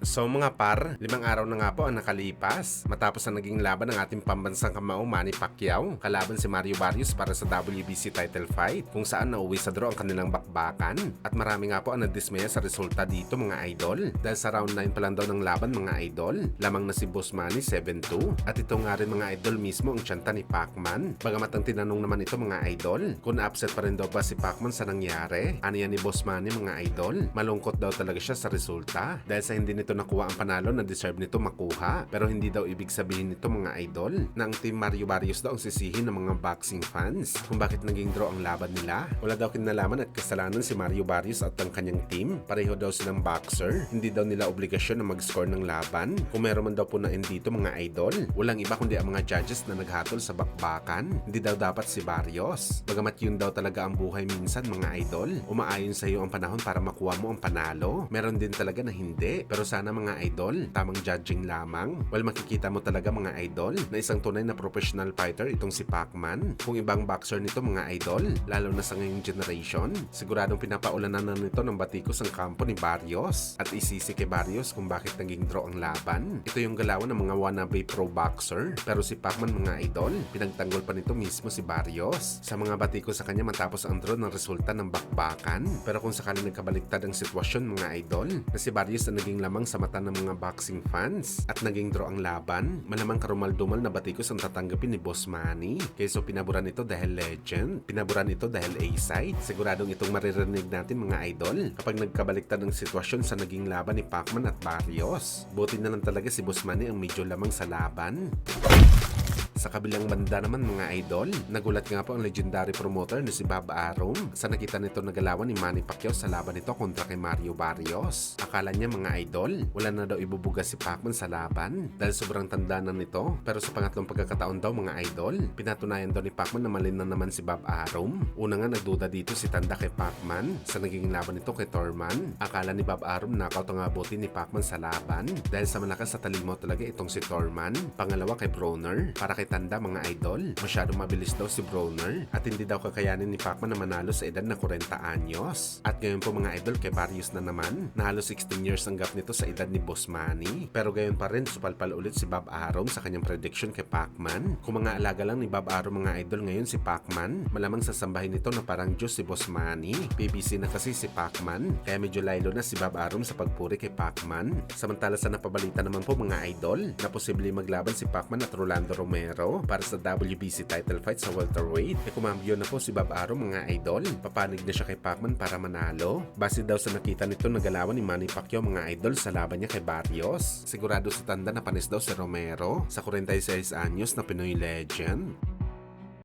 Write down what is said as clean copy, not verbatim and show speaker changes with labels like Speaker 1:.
Speaker 1: So mga par, 5 araw na nga po ang nakalipas matapos ang naging laban ng ating pambansang kamao Manny Pacquiao kalaban si Mario Barrios para sa WBC title fight kung saan nauwi sa draw ang kanilang bakbakan. At marami nga po ang nadismaya sa resulta dito mga idol dahil sa round 9 pa lang daw ng laban mga idol. Lamang na si Boss Manny 7-2 at ito nga rin mga idol mismo ang tiyanta ni Pacman. Bagamat ang tinanong naman ito mga idol kung upset pa rin daw ba si Pacman sa nangyari. Ano yan ni Boss Manny mga idol? Malungkot daw talaga siya sa resulta dahil sa hindi nito nakuha ang panalo na deserve nito makuha. Pero hindi daw ibig sabihin nito mga idol na ang team Mario Barrios daw ang sisihin ng mga boxing fans kung bakit naging draw ang laban nila. Wala daw kinalaman at kasalanan si Mario Barrios at ang kanyang team. Pareho daw silang boxer. Hindi daw nila obligasyon na mag-score ng laban. Kung meron man daw punain dito mga idol, walang iba kundi ang mga judges na naghatol sa bakbakan. Hindi daw dapat si Barrios. Bagamat yun daw talaga ang buhay minsan mga idol. Umaayon sa iyo ang panahon para makuha mo ang panalo. Meron din talaga na hindi. Pero sana mga idol, tamang judging lamang. Well, makikita mo talaga mga idol na isang tunay na professional fighter itong si Pacman. Kung ibang boxer nito mga idol, lalo na sa ngayong generation, siguradong pinapaulanan na nito ng batikos ang kampo ni Barrios at isisi kay Barrios kung bakit naging draw ang laban. Ito yung galawan ng mga wannabe pro boxer. Pero si Pacman mga idol, pinagtanggol pa nito mismo si Barrios sa mga batikos sa kanya matapos ang draw ng resulta ng bakbakan. Pero kung sakaling nagkabaliktad ang sitwasyon mga idol, na si Barrios na naging lamang sa mata ng mga boxing fans at naging draw ang laban, malamang karumal-dumal na batikos ang tatanggapin ni Boss Manny. Kaya so pinaburan ito dahil legend, pinaburan ito dahil A-side. Siguradong itong maririnig natin mga idol kapag nagkabaliktad ang sitwasyon sa naging laban ni Pacman at Barrios. Buti na lang talaga si Boss Manny ang medyo lamang sa laban. Sa kabilang banda naman mga idol, nagulat nga po ang legendary promoter na si Bob Arum sa nakita nito na galawan ni Manny Pacquiao sa laban nito kontra kay Mario Barrios. Akala niya mga idol, wala na daw ibubuga si Pacman sa laban dahil sobrang tanda na nito. Pero sa pangatlong pagkakataon daw mga idol, pinatunayan daw ni Pacman na malin na naman si Bob Arum. Una nga nagduda dito si Tanda kay Pacman sa naging laban nito kay Thurman. Akala ni Bob Arum knockout ang abutin ni Pacman sa laban dahil sa malakas sa talimo talaga itong si Thurman. Pangalawa kay Broner, para kay Tanda mga idol, masyadong mabilis daw si Broner at hindi daw kakayanin ni Pacman na manalo sa edad na 40 anyos. At ngayon po mga idol kay Barrios na naman, na halos 16 years ang gap nito sa edad ni Boss Manny. Pero gayon pa rin, supalpal ulit si Bob Arum sa kanyang prediction kay Pacman. Kung mga alaga lang ni Bob Arum mga idol ngayon si Pacman, malamang sasambahin nito na parang Diyos si Boss Manny. PBC na kasi si Pacman, kaya medyo laylo na si Bob Arum sa pagpuri kay Pacman. Samantala sa napabalita naman po mga idol, na posibleng maglaban si Pacman at Rolando Romero para sa WBC title fight sa welterweight. Kumambyo na po si Bob Arum mga idol. Papanig na siya kay Pacman para manalo. Base daw sa nakita nito na galawan ni Manny Pacquiao mga idol sa laban niya kay Barrios. Sigurado sa tanda na panis daw si Romero sa 46 anyos na Pinoy legend.